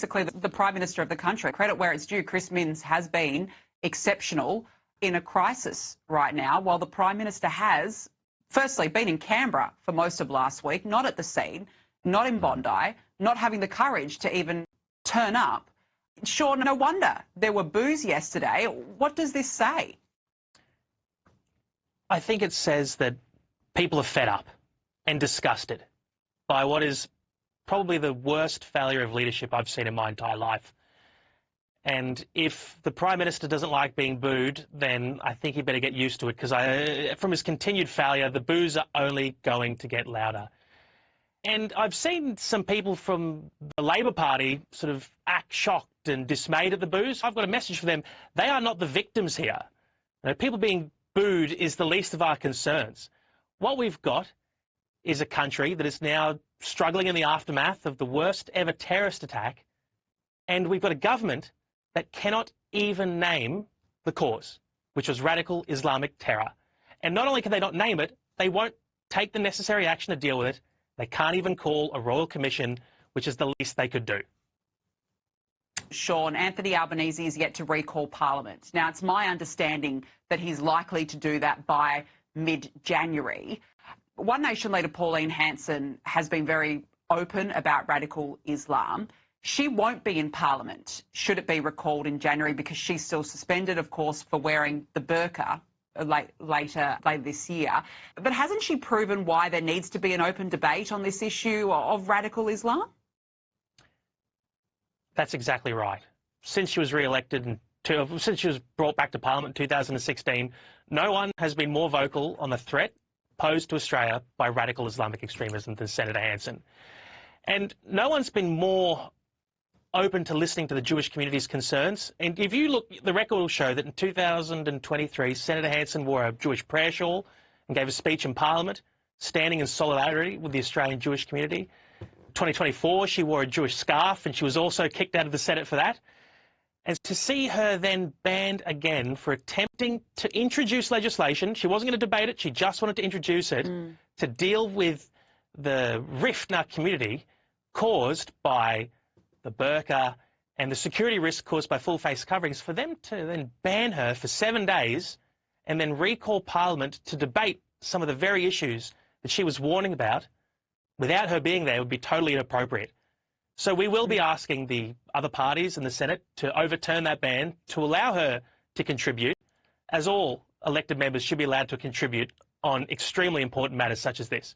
Basically, the Prime Minister of the country, credit where it's due, Chris Minns has been exceptional in a crisis right now, while the Prime Minister has, firstly, been in Canberra for most of last week, not at the scene, not in Bondi, not having the courage to even turn up. Sure, no wonder there were boos yesterday. What does this say? I think it says that people are fed up and disgusted by what is probably the worst failure of leadership I've seen in my entire life. And if the Prime Minister doesn't like being booed, then I think he better get used to it, because from his continued failure, the boos are only going to get louder. And I've seen some people from the Labor Party sort of act shocked and dismayed at the boos. I've got a message for them. They are not the victims here. You know, people being booed is the least of our concerns. What we've got is a country that is now struggling in the aftermath of the worst ever terrorist attack, and we've got a government that cannot even name the cause, which was radical Islamic terror. And not only can they not name it, they won't take the necessary action to deal with it. They can't even call a royal commission, which is the least they could do. Sean, Anthony Albanese is yet to recall Parliament. Now, it's my understanding that he's likely to do that by mid-January. One Nation leader, Pauline Hanson, has been very open about radical Islam. She won't be in Parliament should it be recalled in January, because she's still suspended, of course, for wearing the burqa later this year. But hasn't she proven why there needs to be an open debate on this issue of radical Islam? That's exactly right. Since she was re-elected, since she was brought back to Parliament in 2016, no one has been more vocal on the threat posed to Australia by radical Islamic extremism than Senator Hanson. And no one's been more open to listening to the Jewish community's concerns. And if you look, the record will show that in 2023, Senator Hanson wore a Jewish prayer shawl and gave a speech in Parliament, standing in solidarity with the Australian Jewish community. 2024, she wore a Jewish scarf, and she was also kicked out of the Senate for that. And to see her then banned again for attempting to introduce legislation, she wasn't going to debate it, she just wanted to introduce it, to deal with the rift in our community caused by the burqa and the security risk caused by full-face coverings, for them to then ban her for 7 days and then recall Parliament to debate some of the very issues that she was warning about without her being there would be totally inappropriate. So we will be asking the other parties in the Senate to overturn that ban, to allow her to contribute, as all elected members should be allowed to contribute on extremely important matters such as this.